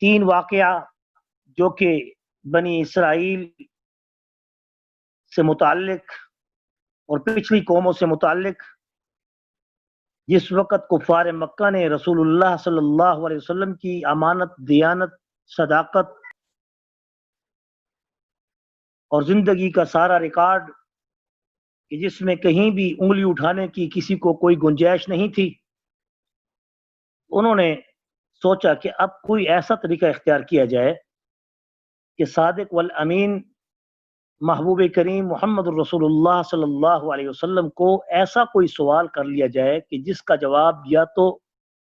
تین واقعہ جو کہ بنی اسرائیل سے متعلق اور پچھلی قوموں سے متعلق، جس وقت کفار مکہ نے رسول اللہ صلی اللہ علیہ وسلم کی امانت، دیانت، صداقت اور زندگی کا سارا ریکارڈ کہ جس میں کہیں بھی انگلی اٹھانے کی کسی کو کوئی گنجائش نہیں تھی، انہوں نے سوچا کہ اب کوئی ایسا طریقہ اختیار کیا جائے کہ صادق والامین محبوب کریم محمد الرسول اللہ صلی اللہ علیہ وسلم کو ایسا کوئی سوال کر لیا جائے کہ جس کا جواب یا تو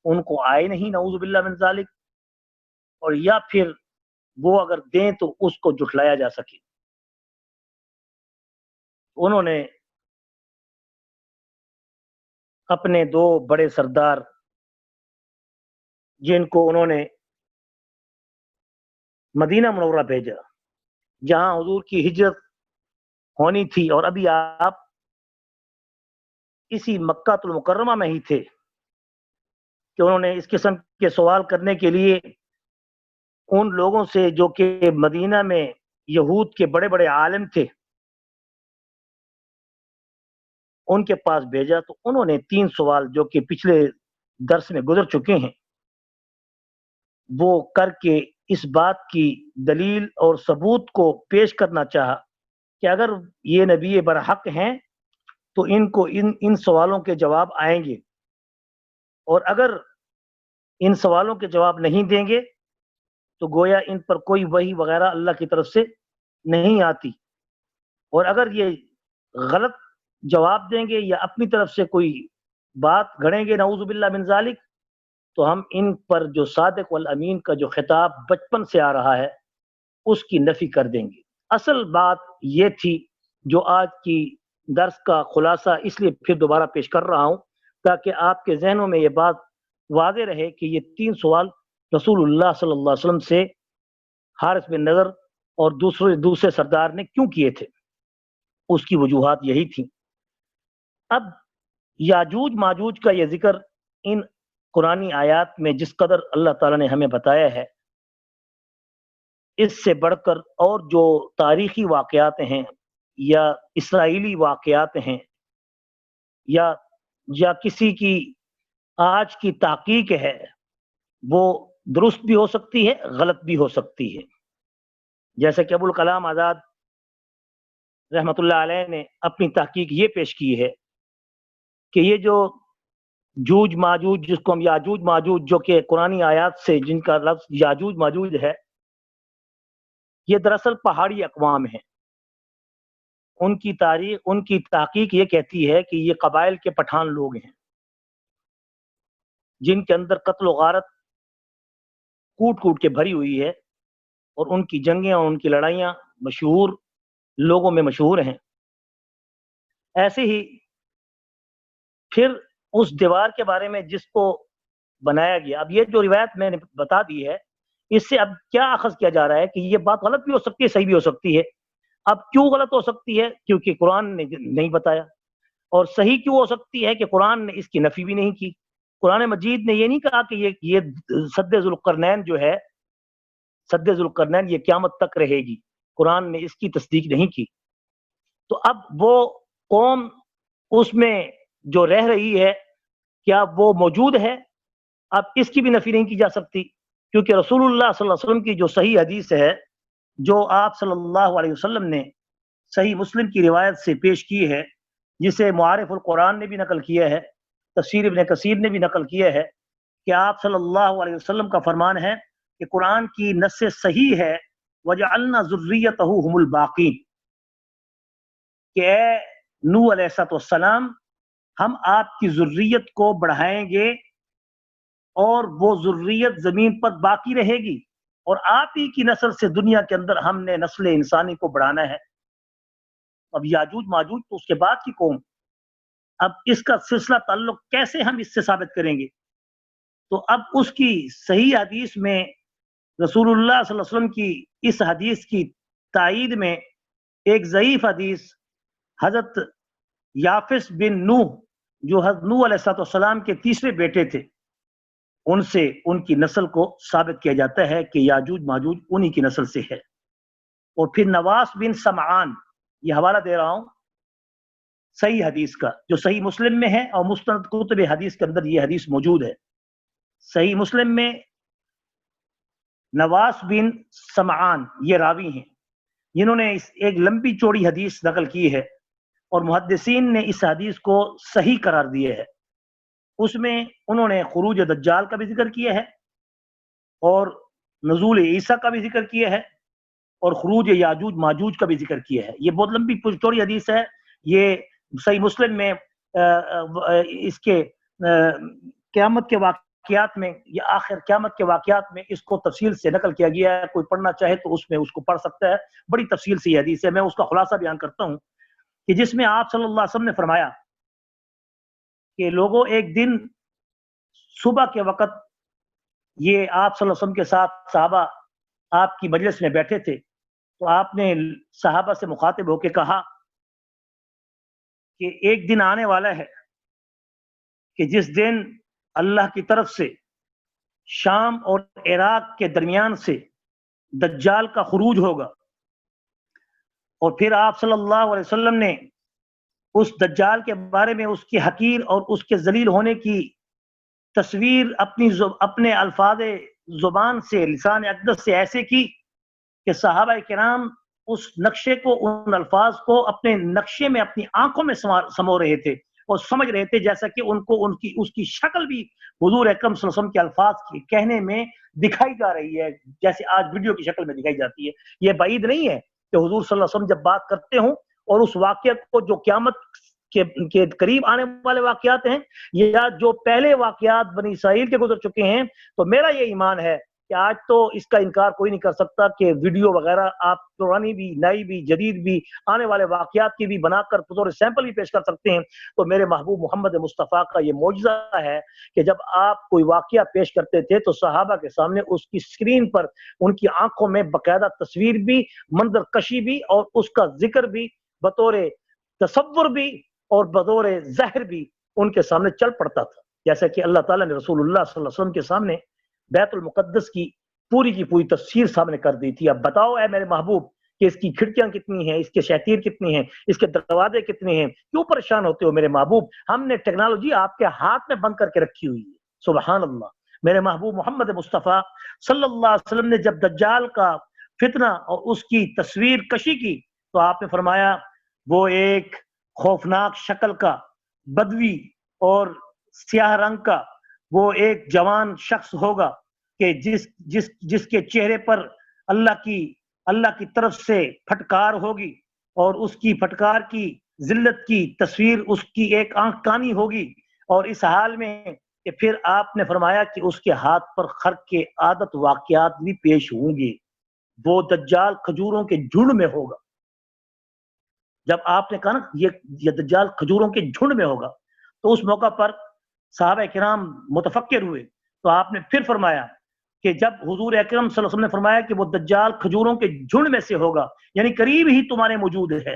ان کو آئے نہیں، نعوذ باللہ من ذالک، اور یا پھر وہ اگر دیں تو اس کو جھٹلایا جا سکے۔ انہوں نے اپنے دو بڑے سردار، جن کو انہوں نے مدینہ منورہ بھیجا جہاں حضور کی ہجرت ہونی تھی، اور ابھی آپ اسی مکہ المکرمہ میں ہی تھے کہ انہوں نے اس قسم کے سوال کرنے کے لیے ان لوگوں سے جو کہ مدینہ میں یہود کے بڑے بڑے عالم تھے ان کے پاس بھیجا۔ تو انہوں نے تین سوال جو کہ پچھلے درس میں گزر چکے ہیں وہ کر کے اس بات کی دلیل اور ثبوت کو پیش کرنا چاہا کہ اگر یہ نبی برحق ہیں تو ان کو ان سوالوں کے جواب آئیں گے، اور اگر ان سوالوں کے جواب نہیں دیں گے تو گویا ان پر کوئی وحی وغیرہ اللہ کی طرف سے نہیں آتی، اور اگر یہ غلط جواب دیں گے یا اپنی طرف سے کوئی بات گھڑیں گے نعوذ باللہ من ذالک، تو ہم ان پر جو صادق والامین کا جو خطاب بچپن سے آ رہا ہے اس کی نفی کر دیں گے۔ اصل بات یہ تھی جو آج کی درس کا خلاصہ اس لیے پھر دوبارہ پیش کر رہا ہوں تاکہ آپ کے ذہنوں میں یہ بات واضح رہے کہ یہ تین سوال رسول اللہ صلی اللہ علیہ وسلم سے حارث بن نضر اور دوسرے سردار نے کیوں کیے تھے۔ اس کی وجوہات یہی تھیں۔ اب یاجوج ماجوج کا یہ ذکر ان قرآنی آیات میں جس قدر اللہ تعالیٰ نے ہمیں بتایا ہے، اس سے بڑھ کر اور جو تاریخی واقعات ہیں یا اسرائیلی واقعات ہیں یا کسی کی آج کی تحقیق ہے، وہ درست بھی ہو سکتی ہے، غلط بھی ہو سکتی ہے۔ جیسے کہ ابوالکلام آزاد رحمۃ اللہ علیہ نے اپنی تحقیق یہ پیش کی ہے کہ یہ جو جوج ماجوج، جس کو ہم یاجوج ماجوج، جو کہ قرآنی آیات سے جن کا لفظ یاجوج ماجوج ہے، یہ دراصل پہاڑی اقوام ہیں۔ ان کی تاریخ، ان کی تحقیق یہ کہتی ہے کہ یہ قبائل کے پٹھان لوگ ہیں جن کے اندر قتل و غارت کوٹ کوٹ کے بھری ہوئی ہے، اور ان کی جنگیں اور ان کی لڑائیاں مشہور لوگوں میں مشہور ہیں۔ ایسے ہی پھر اس دیوار کے بارے میں جس کو بنایا گیا، اب یہ جو روایت میں نے بتا دی ہے اس سے اب کیا اخذ کیا جا رہا ہے کہ یہ بات غلط بھی ہو سکتی ہے، صحیح بھی ہو سکتی ہے۔ اب کیوں غلط ہو سکتی ہے؟ کیونکہ قرآن نے نہیں بتایا، اور صحیح کیوں ہو سکتی ہے کہ قرآن نے اس کی نفی بھی نہیں کی۔ قرآن مجید نے یہ نہیں کہا کہ یہ سد ذوالقرنین جو ہے، سد ذوالقرنین یہ قیامت تک رہے گی، قرآن نے اس کی تصدیق نہیں کی۔ تو اب وہ قوم اس میں جو رہ رہی ہے کیا وہ موجود ہے؟ اب اس کی بھی نفی نہیں کی جا سکتی، کیونکہ رسول اللہ صلی اللہ علیہ وسلم کی جو صحیح حدیث ہے، جو آپ صلی اللہ علیہ وسلم نے صحیح مسلم کی روایت سے پیش کی ہے، جسے معارف القرآن نے بھی نقل کیا ہے، تفسیر ابن کثیر نے بھی نقل کیا ہے، کہ آپ صلی اللہ علیہ وسلم کا فرمان ہے کہ قرآن کی نص صحیح ہے وَجَعَلْنَا ذُرِّيَّتَهُ هُمُ الْبَاقِينَ، کہ اے نوح علیہ السلام، ہم آپ کی ذریت کو بڑھائیں گے اور وہ ذریت زمین پر باقی رہے گی، اور آپ ہی کی نسل سے دنیا کے اندر ہم نے نسل انسانی کو بڑھانا ہے۔ اب یاجوج ماجوج تو اس کے بعد کی قوم، اب اس کا سلسلہ تعلق کیسے ہم اس سے ثابت کریں گے؟ تو اب اس کی صحیح حدیث میں رسول اللہ صلی اللہ علیہ وسلم کی اس حدیث کی تائید میں ایک ضعیف حدیث حضرت یافس بن نوح، جو حضرت نوح علیہ السلام کے تیسرے بیٹے تھے، ان سے ان کی نسل کو ثابت کیا جاتا ہے کہ یاجوج ماجوج انہی کی نسل سے ہے۔ اور پھر نواس بن سمعان، یہ حوالہ دے رہا ہوں صحیح حدیث کا جو صحیح مسلم میں ہے، اور مستند کتب حدیث کے اندر یہ حدیث موجود ہے۔ صحیح مسلم میں نواس بن سمعان یہ راوی ہیں جنہوں نے ایک لمبی چوڑی حدیث نقل کی ہے، اور محدثین نے اس حدیث کو صحیح قرار دیا ہے۔ اس میں انہوں نے خروج دجال کا بھی ذکر کیا ہے، اور نزول عیسیٰ کا بھی ذکر کیا ہے، اور خروج یاجوج ماجوج کا بھی ذکر کیا ہے۔ یہ بہت لمبی چوڑی حدیث ہے۔ یہ صحیح مسلم میں اس کے قیامت کے واقعات میں، یا آخر قیامت کے واقعات میں اس کو تفصیل سے نقل کیا گیا ہے۔ کوئی پڑھنا چاہے تو اس میں اس کو پڑھ سکتا ہے، بڑی تفصیل سے یہ حدیث ہے۔ میں اس کا خلاصہ بیان کرتا ہوں کہ جس میں آپ صلی اللہ علیہ وسلم نے فرمایا کہ لوگوں، ایک دن صبح کے وقت یہ آپ صلی اللہ علیہ وسلم کے ساتھ صحابہ آپ کی مجلس میں بیٹھے تھے، تو آپ نے صحابہ سے مخاطب ہو کے کہا کہ ایک دن آنے والا ہے کہ جس دن اللہ کی طرف سے شام اور عراق کے درمیان سے دجال کا خروج ہوگا۔ اور پھر آپ صلی اللہ علیہ وسلم نے اس دجال کے بارے میں اس کی حقیر اور اس کے ذلیل ہونے کی تصویر اپنے الفاظ زبان سے، لسان اقدس سے ایسے کی کہ صحابہ کرام اس نقشے کو، ان الفاظ کو اپنے نقشے میں اپنی آنکھوں میں سمو رہے تھے اور سمجھ رہے تھے، جیسا کہ ان کو اس کی شکل بھی حضور اکرم صلی اللہ علیہ وسلم کے الفاظ کے کہنے میں دکھائی جا رہی ہے، جیسے آج ویڈیو کی شکل میں دکھائی جاتی ہے۔ یہ بعید نہیں ہے کہ حضور صلی اللہ علیہ وسلم جب بات کرتے ہوں اور اس واقعہ کو جو قیامت کے قریب آنے والے واقعات ہیں، یا جو پہلے واقعات بنی اسرائیل کے گزر چکے ہیں، تو میرا یہ ایمان ہے کہ آج تو اس کا انکار کوئی نہیں کر سکتا کہ ویڈیو وغیرہ آپ پرانی بھی، نئی بھی، جدید بھی، آنے والے واقعات کی بھی بنا کر بطور سیمپل بھی پیش کر سکتے ہیں۔ تو میرے محبوب محمد مصطفیٰ کا یہ معجزہ ہے کہ جب آپ کوئی واقعہ پیش کرتے تھے تو صحابہ کے سامنے اس کی اسکرین پر ان کی آنکھوں میں باقاعدہ تصویر بھی، منظر کشی بھی، اور اس کا ذکر بھی بطور تصور بھی اور بطور ظاہر بھی ان کے سامنے چل پڑتا تھا، جیسا کہ اللہ تعالیٰ نے رسول اللہ صلی اللہ علیہ وسلم کے سامنے بیت المقدس کی پوری تفسیر سامنے کر دی تھی۔ اب بتاؤ اے میرے محبوب کہ اس کی کھڑکیاں کتنی ہیں، اس کے شتیر کتنی ہیں، اس کے دروازے کتنے ہیں، کیوں پریشان ہوتے ہو میرے محبوب؟ ہم نے ٹیکنالوجی آپ کے ہاتھ میں بند کر کے رکھی ہوئی ہے۔ سبحان اللہ۔ میرے محبوب محمد مصطفیٰ صلی اللہ علیہ وسلم نے جب دجال کا فتنہ اور اس کی تصویر کشی کی تو آپ نے فرمایا وہ ایک خوفناک شکل کا بدوی اور سیاہ رنگ کا وہ ایک جوان شخص ہوگا کہ جس کے چہرے پر اللہ کی طرف سے پھٹکار ہوگی، اور اس کی پھٹکار کی ذلت کی تصویر اس کی ایک آنکھ کانی ہوگی، اور اس حال میں کہ پھر آپ نے فرمایا کہ اس کے ہاتھ پر خرق کے عادت واقعات بھی پیش ہوں گے۔ وہ دجال کھجوروں کے جھنڈ میں ہوگا۔ جب آپ نے کہا نا یہ دجال کھجوروں کے جھنڈ میں ہوگا، تو اس موقع پر صحابہ کرام متفکر ہوئے، تو آپ نے پھر فرمایا کہ جب حضور اکرم صلی اللہ علیہ وسلم نے فرمایا کہ وہ دجال کھجوروں کے جھنڈ میں سے ہوگا، یعنی قریب ہی تمہارے موجود ہے۔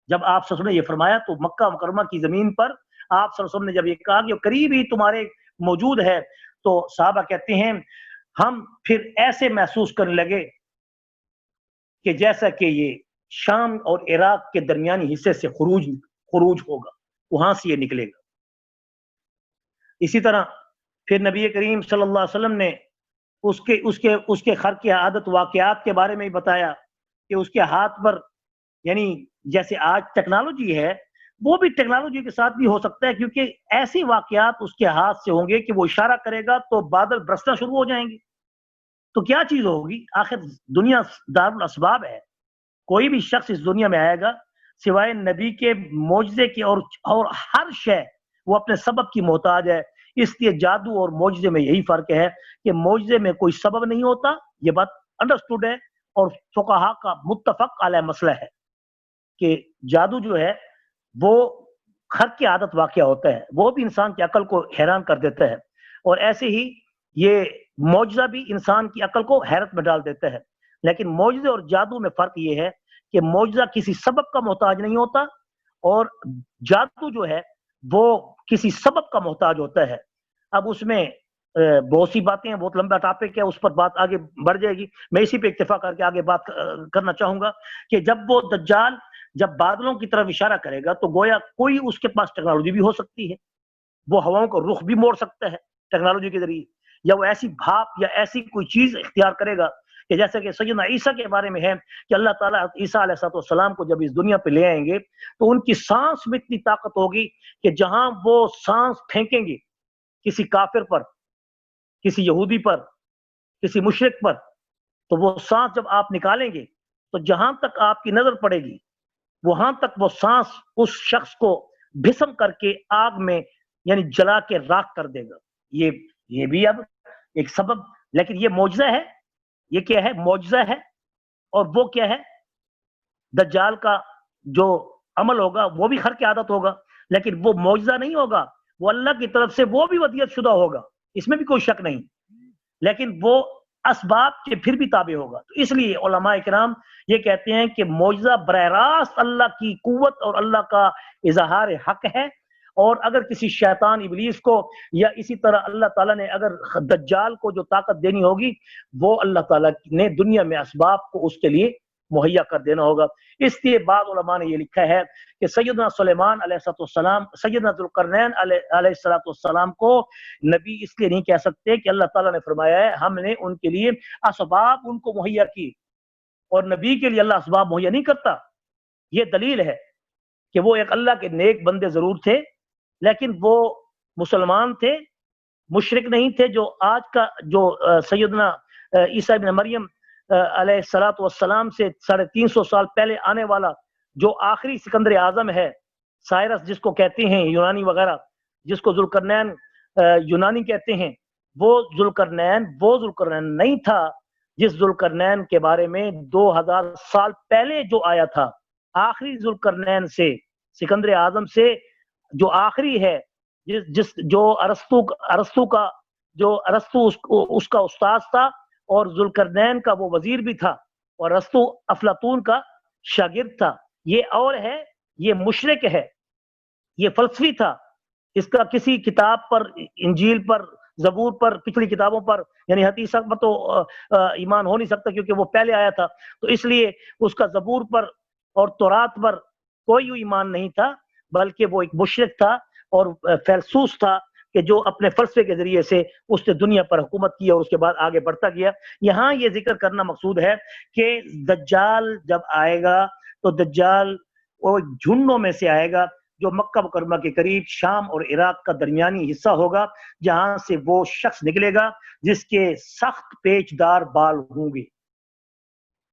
جب آپ صلی اللہ علیہ وسلم نے یہ فرمایا تو مکہ مکرمہ کی زمین پر آپ صلی اللہ علیہ وسلم نے جب یہ کہا کہ قریب ہی تمہارے موجود ہے، تو صحابہ کہتے ہیں ہم پھر ایسے محسوس کرنے لگے کہ جیسا کہ یہ شام اور عراق کے درمیانی حصے سے خروج ہوگا، وہاں سے یہ نکلے گا۔ اسی طرح پھر نبی کریم صلی اللہ علیہ وسلم نے اس کے خرق کی عادت واقعات کے بارے میں بتایا کہ اس کے ہاتھ پر، یعنی جیسے آج ٹیکنالوجی ہے، وہ بھی ٹیکنالوجی کے ساتھ بھی ہو سکتا ہے، کیونکہ ایسی واقعات اس کے ہاتھ سے ہوں گے کہ وہ اشارہ کرے گا تو بادل برسنا شروع ہو جائیں گے۔ تو کیا چیز ہوگی؟ آخر دنیا دار الاسباب ہے، کوئی بھی شخص اس دنیا میں آئے گا سوائے نبی کے معجزے کے، اور ہر شے وہ اپنے سبب کی محتاج ہے۔ اس لیے جادو اور معجزے میں یہی فرق ہے کہ معجزے میں کوئی سبب نہیں ہوتا، یہ بات انڈرسٹوڈ ہے، اور فقہا کا متفق علیہ مسئلہ ہے کہ جادو جو ہے وہ خرق کی عادت واقعہ ہوتا ہے، وہ بھی انسان کی عقل کو حیران کر دیتا ہے، اور ایسے ہی یہ معجزہ بھی انسان کی عقل کو حیرت میں ڈال دیتا ہے۔ لیکن معجزے اور جادو میں فرق یہ ہے کہ معجزہ کسی سبب کا محتاج نہیں ہوتا، اور جادو جو ہے وہ کسی سبب کا محتاج ہوتا ہے۔ اب اس میں بہت سی باتیں ہیں، بہت لمبا ٹاپک ہے، اس پر بات آگے بڑھ جائے گی. میں اسی پہ اکتفا کر کے آگے بات کرنا چاہوں گا کہ جب وہ دجال جب بادلوں کی طرف اشارہ کرے گا تو گویا کوئی اس کے پاس ٹیکنالوجی بھی ہو سکتی ہے، وہ ہواؤں کو رخ بھی موڑ سکتا ہے ٹیکنالوجی کے ذریعے، یا وہ ایسی بھاپ یا ایسی کوئی چیز اختیار کرے گا کہ جیسے کہ سیدنا عیسیٰ کے بارے میں ہے کہ اللہ تعالیٰ عیسیٰ علیہ السلام کو جب اس دنیا پہ لے آئیں گے تو ان کی سانس میں اتنی طاقت ہوگی کہ جہاں وہ سانس پھینکیں گے کسی کافر پر، کسی یہودی پر، کسی مشرک پر، تو وہ سانس جب آپ نکالیں گے تو جہاں تک آپ کی نظر پڑے گی وہاں تک وہ سانس اس شخص کو بھسم کر کے آگ میں یعنی جلا کے راکھ کر دے گا. یہ بھی اب ایک سبب، لیکن یہ معجزہ ہے. یہ کیا ہے؟ معجزہ ہے. اور وہ کیا ہے؟ دجال کا جو عمل ہوگا وہ بھی خرق عادت ہوگا، لیکن وہ معجزہ نہیں ہوگا، وہ اللہ کی طرف سے وہ بھی ودیعت شدہ ہوگا، اس میں بھی کوئی شک نہیں، لیکن وہ اسباب کے پھر بھی تابع ہوگا. تو اس لیے علماء کرام یہ کہتے ہیں کہ معجزہ براہ راست اللہ کی قوت اور اللہ کا اظہار حق ہے. اور اگر کسی شیطان ابلیس کو یا اسی طرح اللہ تعالیٰ نے اگر دجال کو جو طاقت دینی ہوگی وہ اللہ تعالیٰ نے دنیا میں اسباب کو اس کے لیے مہیا کر دینا ہوگا. اس لیے بعض علماء نے یہ لکھا ہے کہ سیدنا سلیمان علیہ السلام، سیدنا ذوالقرنین علیہ السلام کو نبی اس لیے نہیں کہہ سکتے کہ اللہ تعالیٰ نے فرمایا ہے ہم نے ان کے لیے اسباب ان کو مہیا کی، اور نبی کے لیے اللہ اسباب مہیا نہیں کرتا. یہ دلیل ہے کہ وہ ایک اللہ کے نیک بندے ضرور تھے، لیکن وہ مسلمان تھے، مشرک نہیں تھے. جو آج کا جو سیدنا عیسیٰ ابن مریم علیہ السلام سے 350 سال پہلے آنے والا جو آخری سکندر اعظم ہے، سائرس جس کو کہتے ہیں یونانی وغیرہ، جس کو ذوالقرنین یونانی کہتے ہیں، وہ ذوالقرنین نہیں تھا جس ذوالقرنین کے بارے میں 2000 سال پہلے جو آیا تھا. آخری ذوالقرنین سے، سکندر اعظم سے جو آخری ہے، جو ارسطو کا اس کا استاذ تھا اور ذوالقرنین کا وہ وزیر بھی تھا، اور ارسطو افلاطون کا شاگرد تھا. یہ اور ہے، یہ مشرک ہے، یہ فلسفی تھا. اس کا کسی کتاب پر، انجیل پر، زبور پر، پچھلی کتابوں پر یعنی حدیث پر تو ایمان ہو نہیں سکتا کیونکہ وہ پہلے آیا تھا. تو اس لیے اس کا زبور پر اور تورات پر کوئی ایمان نہیں تھا، بلکہ وہ ایک مشرک تھا اور فیلسوف تھا کہ جو اپنے فلسفے کے ذریعے سے اس نے دنیا پر حکومت کی اور اس کے بعد آگے بڑھتا گیا. یہاں یہ ذکر کرنا مقصود ہے کہ دجال جب آئے گا تو دجال وہ جھنڈوں میں سے آئے گا جو مکہ مکرمہ کے قریب شام اور عراق کا درمیانی حصہ ہوگا، جہاں سے وہ شخص نکلے گا جس کے سخت پیچدار بال ہوں گے.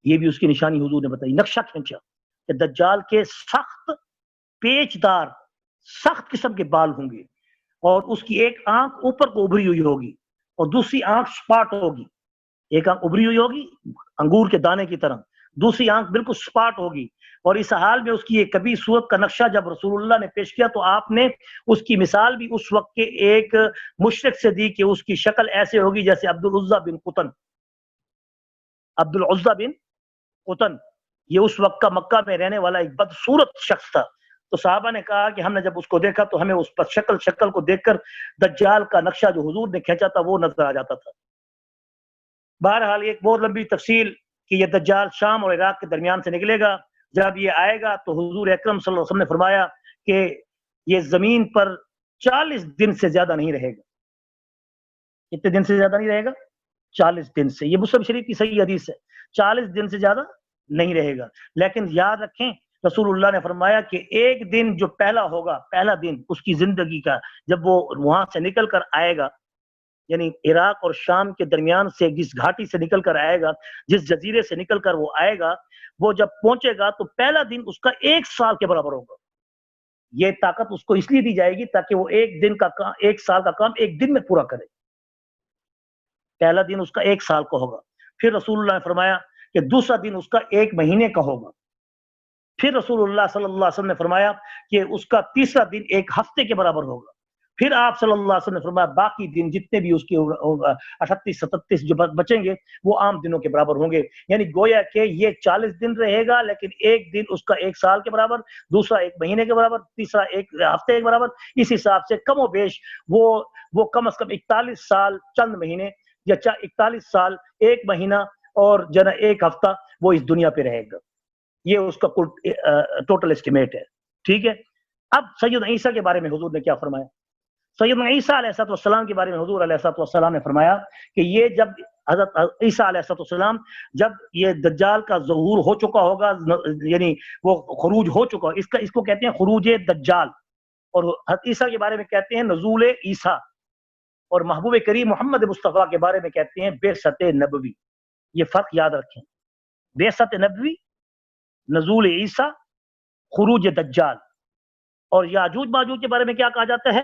یہ بھی اس کی نشانی حضور نے بتائی، نقشہ کھینچا کہ دجال کے سخت پیچدار سخت قسم کے بال ہوں گے، اور اس کی ایک آنکھ اوپر کو ابھری ہوئی ہوگی اور دوسری آنکھ سپاٹ ہوگی. ایک آنکھ ابھری ہوئی ہوگی انگور کے دانے کی طرح، دوسری آنکھ بالکل سپاٹ ہوگی. اور اس حال میں اس کی ایک کبھی صورت کا نقشہ جب رسول اللہ نے پیش کیا تو آپ نے اس کی مثال بھی اس وقت کے ایک مشرک سے دی کہ اس کی شکل ایسے ہوگی جیسے عبد العزیٰ بن قطن. یہ اس وقت کا مکہ میں رہنے والا ایک بدصورت شخص تھا. تو صحابہ نے کہا کہ ہم نے جب اس کو دیکھا تو ہمیں اس پر شکل کو دیکھ کر دجال کا نقشہ جو حضور نے کھینچا تھا وہ نظر آ جاتا تھا. بہرحال ایک بہت لمبی تفصیل کہ یہ دجال شام اور عراق کے درمیان سے نکلے گا. جب یہ آئے گا تو حضور اکرم صلی اللہ علیہ وسلم نے فرمایا کہ یہ زمین پر 40 دن سے زیادہ نہیں رہے گا. کتنے دن سے زیادہ نہیں رہے گا؟ 40 دن سے. یہ مسلم شریف کی صحیح حدیث ہے، 40 دن سے زیادہ نہیں رہے گا. لیکن یاد رکھیں رسول اللہ نے فرمایا کہ ایک دن جو پہلا ہوگا، پہلا دن اس کی زندگی کا، جب وہ وہاں سے نکل کر آئے گا، یعنی عراق اور شام کے درمیان سے جس گھاٹی سے نکل کر آئے گا، جس جزیرے سے نکل کر وہ آئے گا، وہ جب پہنچے گا تو پہلا دن اس کا 1 سال کے برابر ہوگا. یہ طاقت اس کو اس لیے دی جائے گی تاکہ وہ ایک سال کا کام ایک دن میں پورا کرے. پہلا دن اس کا 1 سال کا ہوگا. پھر رسول اللہ نے فرمایا کہ دوسرا دن اس کا 1 مہینے کا ہوگا. پھر رسول اللہ صلی اللہ علیہ وسلم نے فرمایا کہ اس کا تیسرا دن 1 ہفتے کے برابر ہوگا. پھر آپ صلی اللہ علیہ وسلم نے فرمایا باقی دن جتنے بھی اس کے 38 37 جو بچیں گے وہ عام دنوں کے برابر ہوں گے، یعنی گویا کہ یہ 40 دن رہے گا، لیکن ایک دن اس کا 1 سال کے برابر، دوسرا 1 مہینے کے برابر، تیسرا 1 ہفتے کے برابر، اس حساب سے کم و بیش وہ کم از کم 41 سال چند مہینے یا 41 سال 1 مہینہ اور جنا 1 ہفتہ وہ اس دنیا پہ رہے گا. یہ اس کا ٹوٹل اسٹیمیٹ ہے. ٹھیک ہے. اب سیدنا عیسیٰ کے بارے میں حضور نے کیا فرمایا؟ سیدنا عیسیٰ علیہ السلام کے بارے میں حضور علیہ السلام نے فرمایا کہ یہ جب حضرت عیسیٰ علیہ السلام جب یہ دجال کا ظہور ہو چکا ہوگا، یعنی وہ خروج ہو چکا، اس کو کہتے ہیں خروج دجال، اور حضرت عیسیٰ کے بارے میں کہتے ہیں نزول عیسیٰ، اور محبوب کریم محمد مصطفیٰ کے بارے میں کہتے ہیں بعثت نبوی. یہ فرق یاد رکھیں، بعثت نبوی، نزول عیسیٰ، خروج دجال. اور یاجوج ماجوج کے بارے میں کیا کہا جاتا ہے؟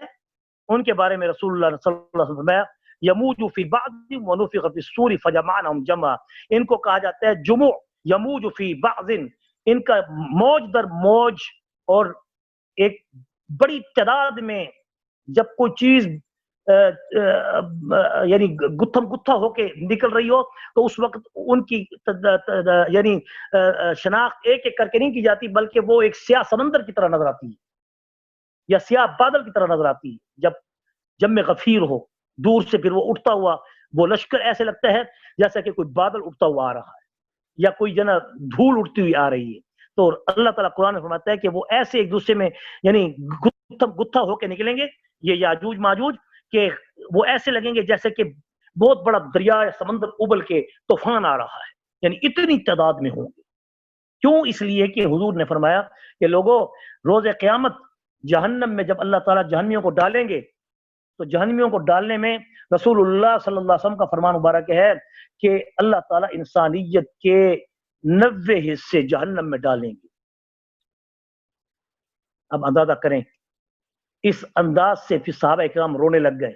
ان کے بارے میں رسول اللہ صلی اللہ علیہ وسلم فرمایا یموج فی بعض ونفخ فی الصور فجمعناهم جمعا. ان کو کہا جاتا ہے جموع، یموج فی بعض، ان کا موج در موج، اور ایک بڑی تعداد میں جب کوئی چیز یعنی گتھم گتھا ہو کے نکل رہی ہو تو اس وقت ان کی یعنی شناخت ایک ایک کر کے نہیں کی جاتی، بلکہ وہ ایک سیاہ سمندر کی طرح نظر آتی ہے یا سیاہ بادل کی طرح نظر آتی ہے. جب میں غفیر ہو دور سے پھر وہ اٹھتا ہوا وہ لشکر ایسے لگتا ہے جیسا کہ کوئی بادل اٹھتا ہوا آ رہا ہے یا کوئی جنا دھول اٹھتی ہوئی آ رہی ہے. تو اللہ تعالیٰ قرآن میں فرماتا ہے کہ وہ ایسے ایک دوسرے میں یعنی گتھا ہو کے نکلیں گے یہ یاجوج ماجوج، کہ وہ ایسے لگیں گے جیسے کہ بہت بڑا دریا یا سمندر ابل کے طوفان آ رہا ہے، یعنی اتنی تعداد میں ہوں گے. کیوں؟ اس لیے کہ حضور نے فرمایا کہ لوگوں روز قیامت جہنم میں جب اللہ تعالیٰ جہنمیوں کو ڈالیں گے تو جہنمیوں کو ڈالنے میں رسول اللہ صلی اللہ علیہ وسلم کا فرمان مبارک ہے کہ اللہ تعالیٰ انسانیت کے 90 حصے جہنم میں ڈالیں گے. اب اندازہ کریں، اس انداز سے پھر صحابہ اکرام رونے لگ گئے،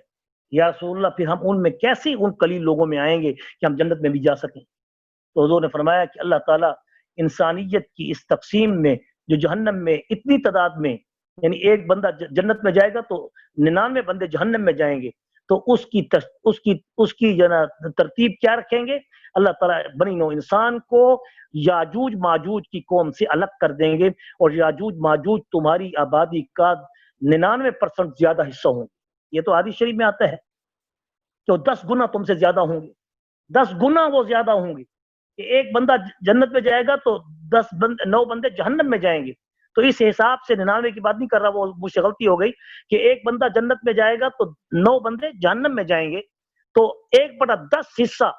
یا رسول اللہ پھر ہم ان میں کیسے ان قلیل لوگوں میں آئیں گے کہ ہم جنت میں بھی جا سکیں؟ تو حضور نے فرمایا کہ اللہ تعالیٰ انسانیت کی اس تقسیم میں جو جہنم میں اتنی تعداد میں، یعنی ایک بندہ جنت میں جائے گا تو 99 بندے جہنم میں جائیں گے، تو اس کی ترتیب کیا رکھیں گے؟ اللہ تعالیٰ بنی نو انسان کو یاجوج ماجوج کی قوم سے الگ کر دیں گے، اور یاجوج ماجوج تمہاری آبادی کا 99% زیادہ حصہ ہوں گے. یہ تو حدیث شریف میں آتا ہے کہ 10 گنا تم سے زیادہ ہوں گے، 10 گنا وہ زیادہ ہوں گے. کہ ایک بندہ جنت میں جائے گا تو 9 بندے جہنم میں جائیں گے. تو اس حساب سے 99 کی بات نہیں کر رہا، وہ مجھ سے غلطی ہو گئی کہ ایک بندہ جنت میں جائے گا تو 9 بندے جہنم میں جائیں گے. تو 1/10 حصہ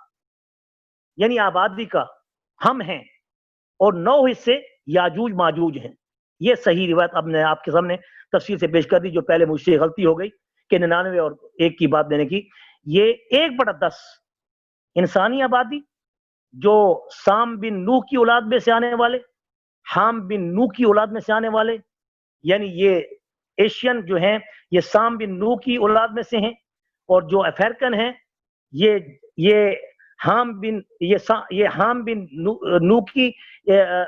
یعنی آبادی کا ہم ہیں، اور 9 حصے یاجوج ماجوج ہیں. یہ صحیح روایت اب میں آپ کے سامنے تفصیل سے پیش کر دی، جو پہلے مجھ سے غلطی ہو گئی کہ 99 اور 1 کی بات دینے کی. یہ 1/10 انسانی آبادی، جو سام بن نوح کی اولاد میں سے آنے والے، حام بن نوح کی اولاد میں سے آنے والے، یعنی یہ ایشین جو ہیں یہ سام بن نوح کی اولاد میں سے ہیں، اور جو افریقن ہیں یہ حام بن نوح کی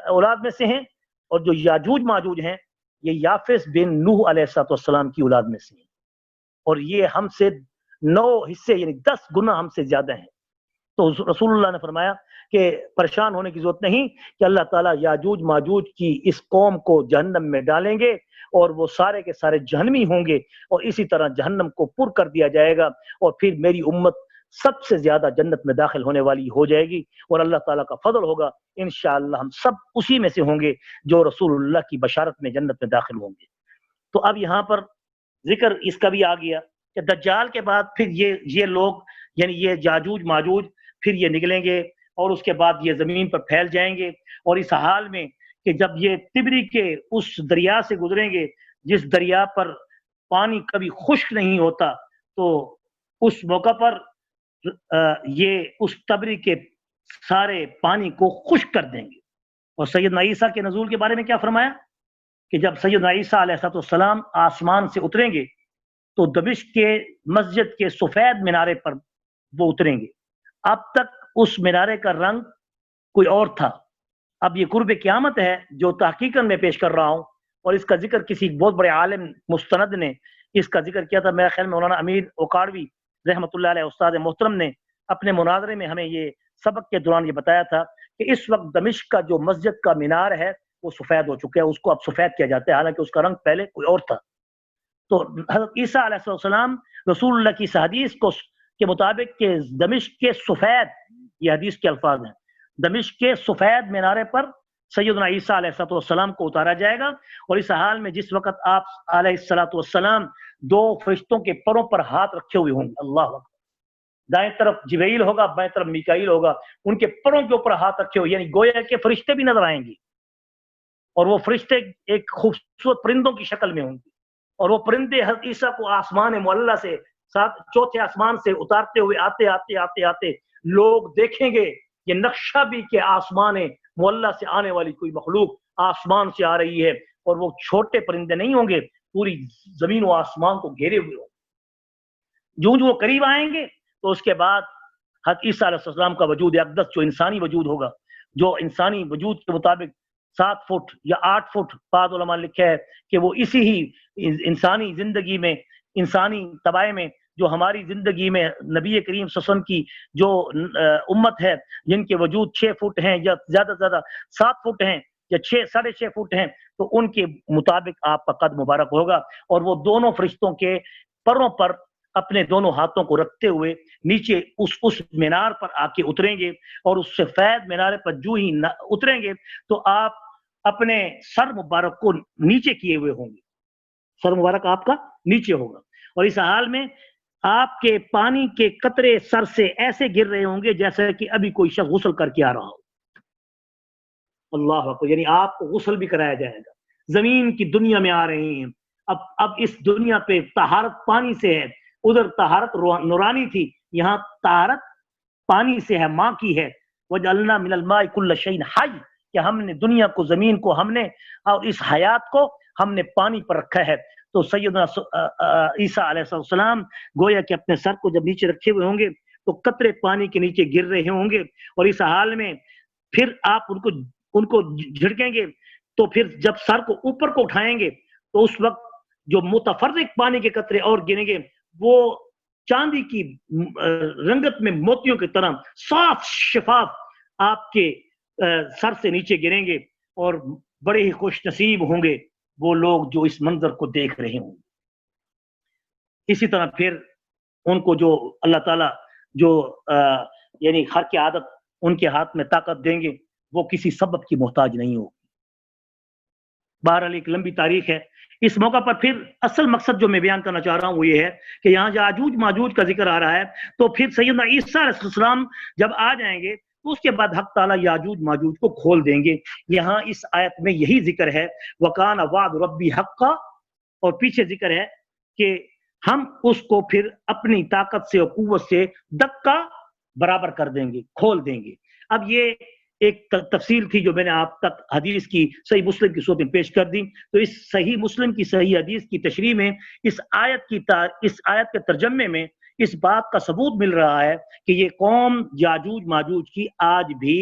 اولاد میں سے ہیں، اور جو یاجوج ماجوج ہیں یہ یافس بن نوح علیہ السلام کی اولاد میں سے ہیں، اور یہ ہم سے 9 حصے یعنی 10 گنا ہم سے زیادہ ہیں. تو رسول اللہ نے فرمایا کہ پریشان ہونے کی ضرورت نہیں کہ اللہ تعالیٰ یاجوج ماجوج کی اس قوم کو جہنم میں ڈالیں گے، اور وہ سارے کے سارے جہنمی ہوں گے، اور اسی طرح جہنم کو پر کر دیا جائے گا، اور پھر میری امت سب سے زیادہ جنت میں داخل ہونے والی ہو جائے گی، اور اللہ تعالیٰ کا فضل ہوگا انشاءاللہ ہم سب اسی میں سے ہوں گے جو رسول اللہ کی بشارت میں جنت میں داخل ہوں گے. تو اب یہاں پر ذکر اس کا بھی آ گیا کہ دجال کے بعد پھر یہ لوگ یعنی یہ یاجوج ماجوج پھر یہ نکلیں گے، اور اس کے بعد یہ زمین پر پھیل جائیں گے. اور اس حال میں کہ جب یہ تبری کے اس دریا سے گزریں گے جس دریا پر پانی کبھی خشک نہیں ہوتا، تو اس موقع پر یہ اس تبری کے سارے پانی کو خشک کر دیں گے. اور سیدنا عیسیٰ کے نزول کے بارے میں کیا فرمایا کہ جب سیدنا عیسیٰ علیہ السلام آسمان سے اتریں گے تو دمشق کے مسجد کے سفید مینارے پر وہ اتریں گے. اب تک اس مینارے کا رنگ کوئی اور تھا. اب یہ قرب قیامت ہے جو تحقیقاً میں پیش کر رہا ہوں، اور اس کا ذکر کسی بہت بڑے عالم مستند نے اس کا ذکر کیا تھا. میرا خیال میں مولانا امیر اوکاڑوی رحمۃ اللہ علیہ استاد محترم نے اپنے مناظرے میں ہمیں یہ سبق کے دوران یہ بتایا تھا کہ اس وقت دمشق کا جو مسجد کا مینار ہے وہ سفید ہو چکا ہے, اس کو اب سفید کیا جاتا ہے, حالانکہ اس کا رنگ پہلے کوئی اور تھا. تو حضرت عیسیٰ علیہ السلام رسول اللہ کی اس حدیث کے مطابق کہ دمشق کے سفید, یہ حدیث کے الفاظ ہیں, دمشق کے سفید مینارے پر سیدنا عیسیٰ علیہ السلام کو اتارا جائے گا, اور اس حال میں جس وقت آپ علیہ السلام دو فرشتوں کے پروں پر ہاتھ رکھے ہوئے ہوں گے, اللہ اکبر, دائیں طرف جبرائیل ہوگا, بائیں طرف میکائیل ہوگا, ان کے پروں کے اوپر ہاتھ رکھے ہوئے, یعنی گویا کے فرشتے بھی نظر آئیں گے, اور وہ فرشتے ایک خوبصورت پرندوں کی شکل میں ہوں گے, اور وہ پرندے حضرت عیسیٰ کو آسمان معلّہ سے چوتھے آسمان سے اتارتے ہوئے آتے آتے آتے آتے لوگ دیکھیں گے یہ نقشہ بھی کہ آسمان معلّہ سے آنے والی کوئی مخلوق آسمان سے آ رہی ہے, اور وہ چھوٹے پرندے نہیں ہوں گے, پوری زمین و آسمان کو گھیرے ہوئے ہوں گے. جو وہ قریب آئیں گے تو اس کے بعد حضرت عیسیٰ علیہ السلام کا وجود اقدس جو انسانی وجود ہوگا, جو انسانی وجود کے مطابق 7 فٹ یا 8 فٹ, بعض علماء نے لکھا ہے کہ وہ اسی ہی انسانی زندگی میں, انسانی طبائع میں, جو ہماری زندگی میں نبی کریم صلی اللہ علیہ وسلم کی جو امت ہے جن کے وجود 6 فٹ ہیں یا زیادہ سے زیادہ 7 فٹ ہیں یا 6.5 فٹ ہیں, تو ان کے مطابق آپ کا قد مبارک ہوگا, اور وہ دونوں فرشتوں کے پروں پر اپنے دونوں ہاتھوں کو رکھتے ہوئے نیچے اس مینار پر آ کے اتریں گے, اور اس سفید مینارے پر جو ہی اتریں گے تو آپ اپنے سر مبارک کو نیچے کیے ہوئے ہوں گے, سر مبارک آپ کا نیچے ہوگا, اور اس حال میں آپ کے پانی کے قطرے سر سے ایسے گر رہے ہوں گے جیسے کہ ابھی کوئی شخص غسل کر کے آ رہا ہو. اللہ اکبر, یعنی آپ کو غسل بھی کرایا جائے گا. زمین کی دنیا میں آ رہے ہیں, اب اس دنیا پہ طہارت پانی سے ہے, ادھر طہارت نورانی تھی, یہاں طہارت پانی سے ہے, ماں کی ہے. وجعلنا من الماء کل شیء حی, کہ ہم نے دنیا کو, زمین کو ہم نے, اور اس حیات کو ہم نے پانی پر رکھا ہے. تو سیدنا عیسیٰ علیہ السلام گویا کہ اپنے سر کو جب نیچے رکھے ہوئے ہوں گے تو قطرے پانی کے نیچے گر رہے ہوں گے, اور اس حال میں پھر آپ ان کو جھڑکیں گے, تو پھر جب سر کو اوپر کو اٹھائیں گے تو اس وقت جو متفرق پانی کے قطرے اور گریں گے وہ چاندی کی رنگت میں موتیوں کی طرح صاف شفاف آپ کے سر سے نیچے گریں گے, اور بڑے ہی خوش نصیب ہوں گے وہ لوگ جو اس منظر کو دیکھ رہے ہوں. اسی طرح پھر ان کو جو اللہ تعالیٰ جو یعنی ہر کی عادت ان کے ہاتھ میں طاقت دیں گے, وہ کسی سبب کی محتاج نہیں ہوگی. بہرحال ایک لمبی تاریخ ہے. اس موقع پر پھر اصل مقصد جو میں بیان کرنا چاہ رہا ہوں وہ یہ ہے کہ یہاں یاجوج ماجوج کا ذکر آ رہا ہے, تو پھر سیدنا عیسیٰ علیہ السلام جب آ جائیں گے تو اس کے بعد حق تعالیٰ یاجوج ماجوج کو کھول دیں گے. یہاں اس آیت میں یہی ذکر ہے, وَقَانَ وَعْدُ رَبِّ حَقًّا, اور پیچھے ذکر ہے کہ ہم اس کو پھر اپنی طاقت سے اور قوت سے دکا برابر کر دیں گے, کھول دیں گے. اب یہ ایک تفصیل تھی جو میں نے آپ تک حدیث کی صحیح مسلم کی صورت میں پیش کر دی. تو اس صحیح مسلم کی صحیح حدیث کی تشریح میں اس آیت کے ترجمے میں اس بات کا ثبوت مل رہا ہے کہ یہ قوم یاجوج ماجوج کی آج بھی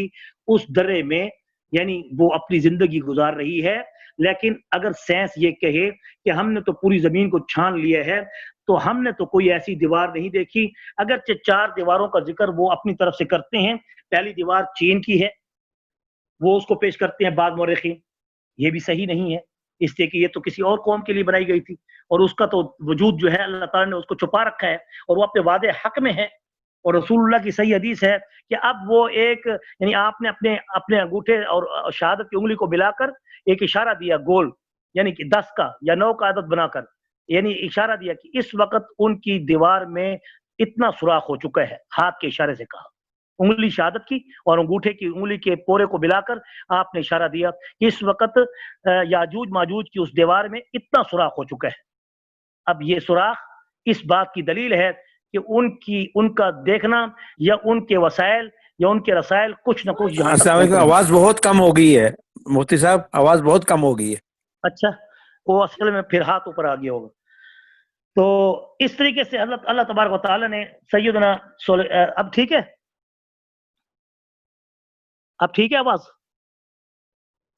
اس درے میں یعنی وہ اپنی زندگی گزار رہی ہے. لیکن اگر سائنس یہ کہے کہ ہم نے تو پوری زمین کو چھان لیا ہے, تو ہم نے تو کوئی ایسی دیوار نہیں دیکھی. اگرچہ 4 دیواروں کا ذکر وہ اپنی طرف سے کرتے ہیں. پہلی دیوار چین کی ہے, وہ اس کو پیش کرتے ہیں بعض مورخین. یہ بھی صحیح نہیں ہے, اس لیے کہ یہ تو کسی اور قوم کے لیے بنائی گئی تھی, اور اس کا تو وجود جو ہے اللہ تعالیٰ نے اس کو چھپا رکھا ہے, اور وہ اپنے وعدے حق میں ہے. اور رسول اللہ کی صحیح حدیث ہے کہ اب وہ ایک یعنی آپ نے اپنے انگوٹھے اور شہادت کی انگلی کو ملا کر ایک اشارہ دیا گول, یعنی کہ 10 کا یا 9 کا عدد بنا کر, یعنی اشارہ دیا کہ اس وقت ان کی دیوار میں اتنا سوراخ ہو چکا ہے. ہاتھ کے اشارے سے کہا, انگلی شہادت کی اور انگوٹھے کی انگلی کے پورے کو ملا کر آپ نے اشارہ دیا کہ اس وقت یاجوج ماجوج کی اس دیوار میں اتنا سوراخ ہو چکا ہے. اب یہ سوراخ اس بات کی دلیل ہے کہ ان کا دیکھنا یا ان کے وسائل یا ان کے رسائل کچھ نہ کچھ یہاں تک. آواز بہت کم ہو گئی ہے مفتی صاحب, آواز بہت کم ہو گئی ہے. اچھا, وہ اصل میں پھر ہاتھ اوپر آ گیا ہوگا. تو اس طریقے سے اللہ تبارک و تعالیٰ نے سیدنا اب ٹھیک ہے, اب ٹھیک ہے آواز؟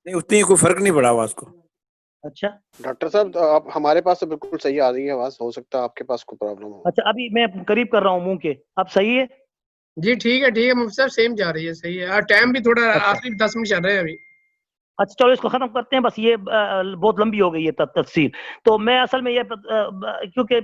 نہیں, اتنی کوئی فرق نہیں پڑا آواز کو. اچھا ڈاکٹر صاحب آپ ہمارے پاس تو بالکل صحیح آ رہی ہے آواز، ہو سکتا ہے آپ کے پاس کوئی پرابلم ہو. اچھا ابھی میں قریب کر رہا ہوں منہ کے، اب صحیح ہے؟ جی ٹھیک ہے مفتی صاحب سیم جا رہی ہے، صحیح ہے. ٹائم بھی تھوڑا اچھا آخری 10 منٹ چل رہے ہیں ابھی. اچھا چلو اس کو ختم کرتے ہیں، بس یہ بہت لمبی ہو گئی ہے تفسیر. تو میں اصل میں یہ کیونکہ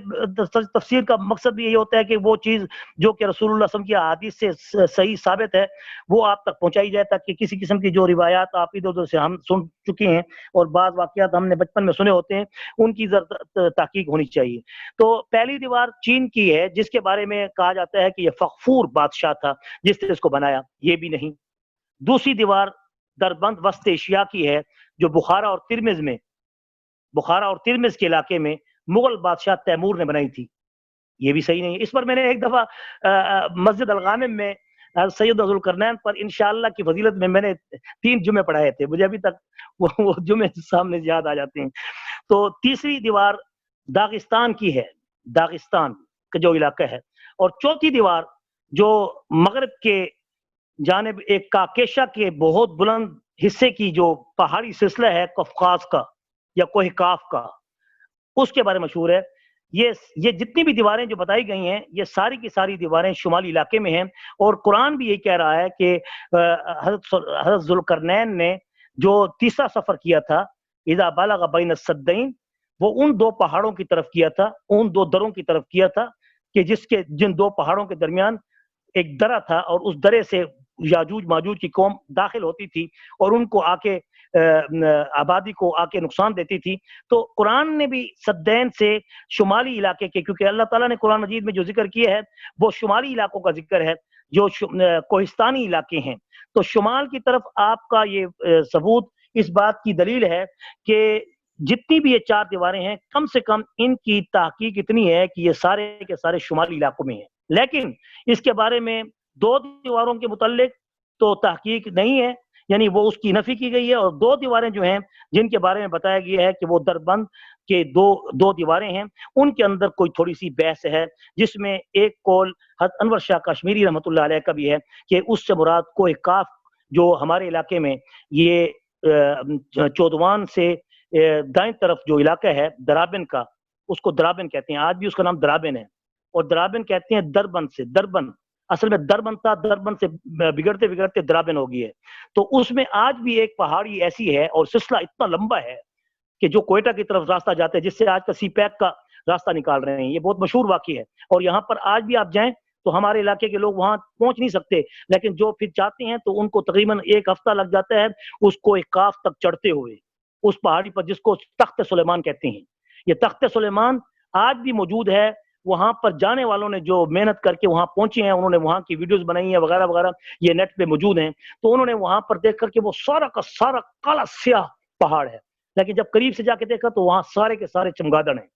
تفسیر کا مقصد بھی یہی ہوتا ہے کہ وہ چیز جو کہ رسول اللہ صلی اللہ علیہ وسلم کی احادیث سے صحیح ثابت ہے وہ آپ تک پہنچائی جائے، تاکہ کسی قسم کی جو روایات آپ ادھر ادھر سے ہم سن چکے ہیں اور بعض واقعات ہم نے بچپن میں سنے ہوتے ہیں ان کی تحقیق ہونی چاہیے. تو پہلی دیوار چین کی ہے، جس کے بارے میں کہا جاتا ہے کہ یہ فغفور بادشاہ تھا جس نے اس کو بنایا، یہ بھی نہیں. دوسری دیوار دربند وسط ایشیا کی ہے، جو بخارا اور ترمز کے علاقے میں مغل بادشاہ تیمور نے بنائی تھی، یہ بھی صحیح نہیں ہے. اس پر میں نے ایک دفعہ مسجد الغامم میں سید ذوالقرنین پر انشاءاللہ کی فضیلت میں نے 3 جمعے پڑھائے تھے، مجھے ابھی تک وہ جمعے سامنے یاد آ جاتے ہیں. تو تیسری دیوار داغستان کی ہے، داغستان کا جو علاقہ ہے. اور چوتھی دیوار جو مغرب کے جانب ایک کاکیشا کے بہت بلند حصے کی جو پہاڑی سلسلہ ہے قفقاز کا یا کوہ کاف کا، اس کے بارے میں مشہور ہے. یہ جتنی بھی دیواریں جو بتائی گئی ہیں یہ ساری کی ساری دیواریں شمالی علاقے میں ہیں. اور قرآن بھی یہی کہہ رہا ہے کہ حضرت ذوالقرنین نے جو تیسرا سفر کیا تھا اذا بلغ بین السدین، وہ ان 2 پہاڑوں کی طرف کیا تھا، ان 2 دروں کی طرف کیا تھا کہ جن 2 پہاڑوں کے درمیان ایک درہ تھا، اور اس درے سے یاجوج ماجوج کی قوم داخل ہوتی تھی اور ان کو آکے آبادی کو آکے نقصان دیتی تھی. تو قرآن نے بھی سدین سے شمالی علاقے کے، کیونکہ اللہ تعالیٰ نے قرآن مجید میں جو ذکر کیا ہے وہ شمالی علاقوں کا ذکر ہے جو کوہستانی علاقے ہیں. تو شمال کی طرف آپ کا یہ ثبوت اس بات کی دلیل ہے کہ جتنی بھی یہ 4 دیواریں ہیں کم سے کم ان کی تحقیق اتنی ہے کہ یہ سارے کے سارے شمالی علاقوں میں ہیں. لیکن اس کے بارے میں 2 دیواروں کے متعلق تو تحقیق نہیں ہے، یعنی وہ اس کی نفی کی گئی ہے. اور 2 دیواریں جو ہیں جن کے بارے میں بتایا گیا ہے کہ وہ دربند کے 2 دیواریں ہیں، ان کے اندر کوئی تھوڑی سی بحث ہے، جس میں ایک قول حضرت انور شاہ کشمیری رحمۃ اللہ علیہ کا بھی ہے کہ اس سے مراد کوہ کاف جو ہمارے علاقے میں یہ چودوان سے دائیں طرف جو علاقہ ہے درابن کا، اس کو درابن کہتے ہیں، آج بھی اس کا نام درابن ہے. اور درابن کہتے ہیں دربند سے، دربن اصل میں دربند تھا، دربند سے بگڑتے بگڑتے درابن ہو گئی ہے. تو اس میں آج بھی ایک پہاڑی ایسی ہے اور سلسلہ اتنا لمبا ہے کہ جو کوئٹہ کی طرف راستہ جاتے ہیں، جس سے آج کا سی پیک کا راستہ نکال رہے ہیں، یہ بہت مشہور واقعہ ہے. اور یہاں پر آج بھی آپ جائیں تو ہمارے علاقے کے لوگ وہاں پہنچ نہیں سکتے، لیکن جو پھر چاہتے ہیں تو ان کو تقریباً 1 ہفتہ لگ جاتا ہے اس کو ایک کاف تک چڑھتے ہوئے اس پہاڑی پر، جس کو تخت سلیمان کہتے ہیں. یہ تخت سلیمان آج بھی موجود ہے. وہاں پر جانے والوں نے جو محنت کر کے وہاں پہنچے ہیں، انہوں نے وہاں کی ویڈیوز بنائی ہیں وغیرہ وغیرہ، یہ نیٹ پہ موجود ہیں. تو انہوں نے وہاں پر دیکھ کر کے وہ سارا کا سارا کالا سیاہ پہاڑ ہے، لیکن جب قریب سے جا کے دیکھا تو وہاں سارے کے سارے چمگادڑ ہیں.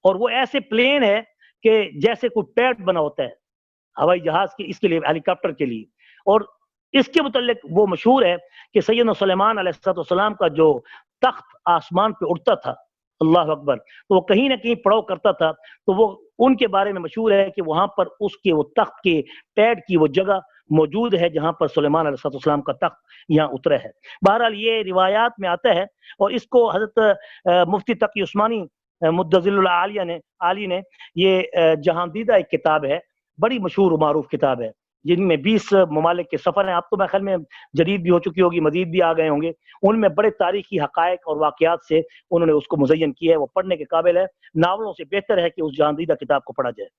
اور وہ ایسے پلین ہے کہ جیسے کوئی پیڈ بنا ہوتا ہے ہوائی جہاز کے، اس کے لیے ہیلی کاپٹر کے لیے. اور اس کے متعلق وہ مشہور ہے کہ سیدنا سلیمان علیہ السلام کا جو تخت آسمان پہ اڑتا تھا، اللہ اکبر، تو وہ کہیں نہ کہیں پڑاؤ کرتا تھا. تو وہ ان کے بارے میں مشہور ہے کہ وہاں پر اس کے وہ تخت کے پیڈ کی وہ جگہ موجود ہے جہاں پر سلیمان علیہ السلام کا تخت یہاں اترا ہے. بہرحال یہ روایات میں آتا ہے، اور اس کو حضرت مفتی تقی عثمانی مدظل اللہ عالی نے یہ جہاندیدہ ایک کتاب ہے، بڑی مشہور و معروف کتاب ہے، جن میں 20 ممالک کے سفر ہیں. اب تو میں خیال میں جدید بھی ہو چکی ہوگی، مزید بھی آ گئے ہوں گے. ان میں بڑے تاریخی حقائق اور واقعات سے انہوں نے اس کو مزین کیا ہے. وہ پڑھنے کے قابل ہے، ناولوں سے بہتر ہے کہ اس جہاندیدہ کتاب کو پڑھا جائے.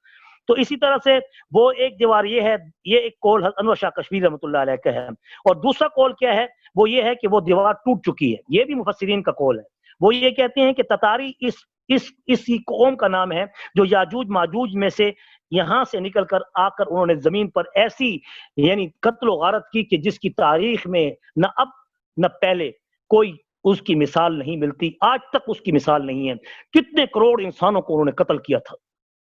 تو اسی طرح سے وہ ایک دیوار یہ ہے، یہ ایک قول حضرت انور شاہ کشمیری رحمۃ اللہ علیہ کا ہے. اور دوسرا قول کیا ہے؟ وہ یہ ہے کہ وہ دیوار ٹوٹ چکی ہے. یہ بھی مفسرین کا قول ہے. وہ یہ کہتے ہیں کہ تتاری اسی قوم کا نام ہے جو یاجوج ماجوج میں سے یہاں سے نکل کر آ کر انہوں نے زمین پر ایسی یعنی قتل و غارت کی کہ جس کی تاریخ میں نہ اب نہ پہلے کوئی اس کی مثال نہیں ملتی. آج تک اس کی مثال نہیں ہے. کتنے کروڑ انسانوں کو انہوں نے قتل کیا تھا،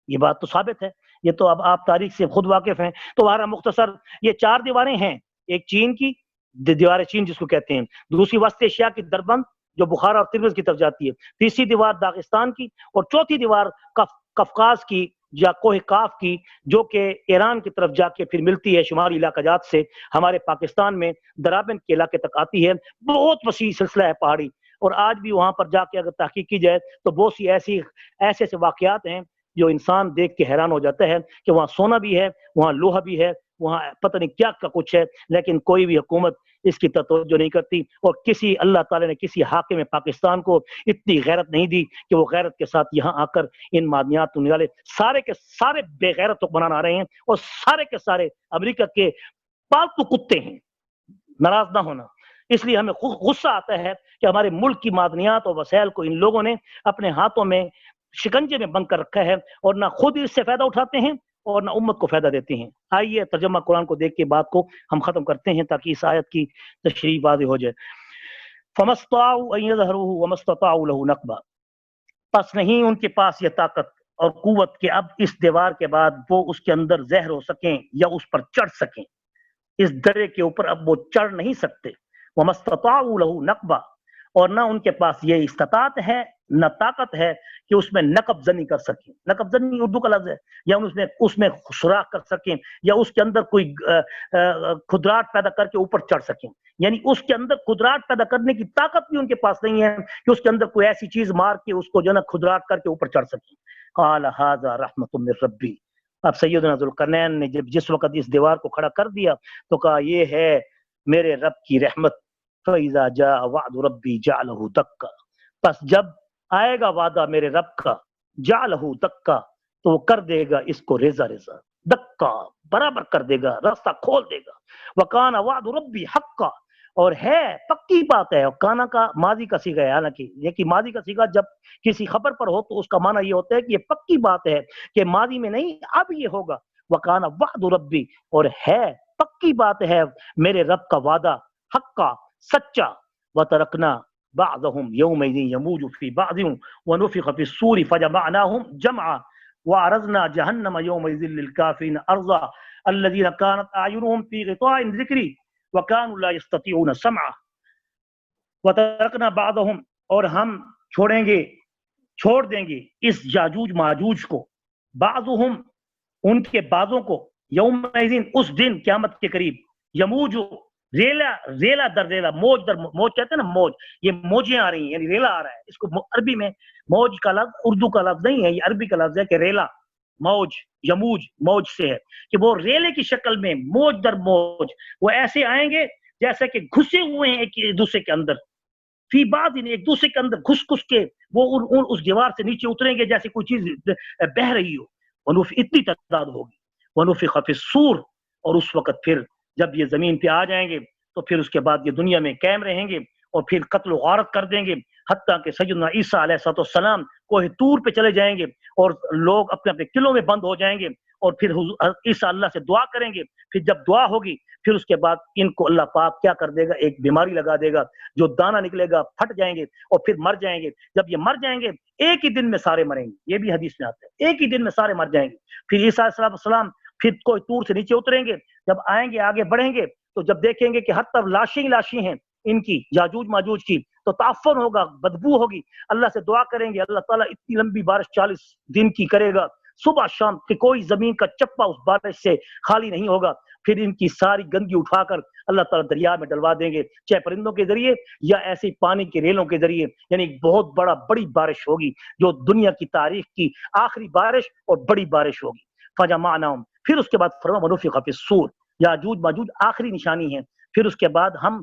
یہ بات تو ثابت ہے. یہ تو اب آپ تاریخ سے خود واقف ہیں. تو ہمارا مختصر یہ 4 دیواریں ہیں، ایک چین کی دیوار چین جس کو کہتے ہیں، دوسری وسط ایشیا کی دربند جو بخارا اور ترمز کی طرف جاتی ہے، تیسری دیوار داغستان کی، اور چوتھی دیوار قفقاز کی یا کوہ کاف کی جو کہ ایران کی طرف جا کے پھر ملتی ہے شمالی علاقہ جات سے ہمارے پاکستان میں درابن کے علاقے تک آتی ہے. بہت وسیع سلسلہ ہے پہاڑی. اور آج بھی وہاں پر جا کے اگر تحقیق کی جائے تو بہت سی ایسے واقعات ہیں جو انسان دیکھ کے حیران ہو جاتا ہے کہ وہاں سونا بھی ہے، وہاں لوہا بھی ہے، وہاں پتہ نہیں کیا کا کچھ ہے، لیکن کوئی بھی حکومت اس کی توجہ نہیں کرتی، اور کسی اللہ تعالیٰ نے کسی حاکم پاکستان کو اتنی غیرت نہیں دی کہ وہ غیرت کے ساتھ یہاں آ کر ان معدنیات والے سارے کے سارے بے غیرت بنانا رہے ہیں، اور سارے کے سارے امریکہ کے پالتو کتے ہیں۔ ناراض نہ ہونا، اس لیے ہمیں غصہ آتا ہے کہ ہمارے ملک کی معدنیات اور وسائل کو ان لوگوں نے اپنے ہاتھوں میں شکنجے میں بند کر رکھا ہے، اور نہ خود اس سے فائدہ اٹھاتے ہیں اور نہ امت کو فائدہ دیتے ہیں۔ آئیے ترجمہ قرآن کو دیکھ کے بات کو ہم ختم کرتے ہیں تاکہ اس آیت کی تشریح واضح ہو جائے۔ فَمَا اسْطَاعُوا أَن يَظْهَرُوهُ وَمَا اسْتَطَاعُوا لَهُ نَقْبًا، پس نہیں ان کے پاس یہ طاقت اور قوت کہ اب اس دیوار کے بعد وہ اس کے اندر زہر ہو سکیں یا اس پر چڑھ سکیں، اس درے کے اوپر اب وہ چڑھ نہیں سکتے۔ وَمَا اسْتَطَاعُوا لَهُ نَقْبًا، اور نہ ان کے پاس یہ استطاعت ہے نہ طاقت ہے کہ اس میں نقب زنی کر سکیں۔ نقب زنی اردو کا لفظ ہے، یا اس میں سوراخ کر سکیں، یا اس کے اندر کوئی خدرات پیدا کر کے اوپر چڑھ سکیں، یعنی اس کے اندر خدرات پیدا کرنے کی طاقت بھی ان کے پاس نہیں ہے کہ اس کے اندر کوئی ایسی چیز مار کے اس کو جو ہے نا خدرات کر کے اوپر چڑھ سکیں۔ قال ھذا رحمۃ من ربی، اب سیدنا ذوالقرنین نے جس وقت اس دیوار کو کھڑا کر دیا تو کہا یہ ہے میرے رب کی رحمت۔ فَإِذَا جَاءَ وَعْدُ رَبِّي جَعَلَهُ دَكًّا، پس جب آئے گا وعدہ میرے رب کا، جعلہ دکا، تو وہ کر دے گا اس کو ریزہ ریزہ، دکا برابر کر دے گا، راستہ کھول دے گا۔ وَكَانَ وَعْدُ رَبِّي حَقًّا، اور ہے پکی بات ہے، اور کانا کا ماضی کا صیغہ ہے، حالانکہ یہ کہ ماضی کا صیغہ جب کسی خبر پر ہو تو اس کا معنی یہ ہوتا ہے کہ یہ پکی بات ہے کہ ماضی میں نہیں اب یہ ہوگا۔ وَكَانَ وَعْدُ رَبِّي، اور ہے پکی بات ہے میرے رب کا وعدہ، حقا سچا۔ وَتَرَكْنَا بَعْضَهُمْ يَوْمَئِذٍ يَمُوجُ فِي بَعْضٍ وَنُفِخَ فِي الصُّورِ فَجَمَعْنَاهُمْ جَمْعًا وَعَرَضْنَا جَهَنَّمَ يَوْمَئِذٍ لِلْكَافِرِينَ عَرْضًا الَّذِينَ كَانَتْ أَعْيُنُهُمْ فِي غِطَاءٍ عَنْ ذِكْرِي وَكَانُوا لَا يَسْتَطِيعُونَ سَمْعًا۔ وَتَرَكْنَا بَعْضَهُمْ، اور ہم چھوڑ دیں گے اس یاجوج ماجوج کو، بعضهم ان کے بعضوں کو، یومئذ اس دن قیامت کے قریب، یموج ریلا در ریلا، موج در موج کہتے ہیں نا، موج، یہ موجیں آ رہی ہیں یعنی ریلا آ رہا ہے، اس کو عربی میں موج کا لفظ اردو کا لفظ نہیں ہے، یہ عربی کا لفظ ہے کہ ریلا، موج، یموج موج سے ہے کہ وہ ریلے کی شکل میں موج در موج وہ ایسے آئیں گے جیسے کہ گھسے ہوئے ہیں ایک دوسرے کے اندر، فی بعض ایک دوسرے کے اندر گھس کے وہ اس دیوار سے نیچے اتریں گے جیسے کوئی چیز بہہ رہی ہو، اتنی تعداد ہوگی۔ ونفخ فی الصور، اور اس وقت پھر جب یہ زمین پہ آ جائیں گے تو پھر اس کے بعد یہ دنیا میں قائم رہیں گے اور پھر قتل و غارت کر دیں گے، حتیٰ کہ سیدنا عیسیٰ علیہ السلام کوہ طور پہ چلے جائیں گے اور لوگ اپنے اپنے قلعوں میں بند ہو جائیں گے، اور پھر عیسیٰ اللہ سے دعا کریں گے، پھر جب دعا ہوگی پھر اس کے بعد ان کو اللہ پاک کیا کر دے گا، ایک بیماری لگا دے گا، جو دانہ نکلے گا پھٹ جائیں گے اور پھر مر جائیں گے۔ جب یہ مر جائیں گے ایک ہی دن میں سارے مریں گے، یہ بھی حدیث میں آتا ہے، ایک ہی دن میں سارے مر جائیں گے۔ پھر عیسیٰ علیہ السلام پھر کوئی طور سے نیچے اتریں گے، جب آئیں گے آگے بڑھیں گے تو جب دیکھیں گے کہ ہر طرف لاشیں ہیں ان کی، یاجوج ماجوج کی، تو تعفن ہوگا، بدبو ہوگی، اللہ سے دعا کریں گے اللہ تعالیٰ اتنی لمبی بارش 40 دن کی کرے گا، صبح شام کہ کوئی زمین کا چپا اس بارش سے خالی نہیں ہوگا، پھر ان کی ساری گندگی اٹھا کر اللہ تعالیٰ دریا میں ڈلوا دیں گے، چاہے پرندوں کے ذریعے یا ایسے پانی کے ریلوں کے ذریعے، یعنی بہت بڑی بارش ہوگی جو دنیا کی تاریخ کی آخری بارش اور بڑی بارش ہوگی۔ فجمعناہم، پھر اس کے بعد فرمایا ونفخ فی الصور، یاجوج ماجوج آخری نشانی ہے، پھر اس کے بعد ہم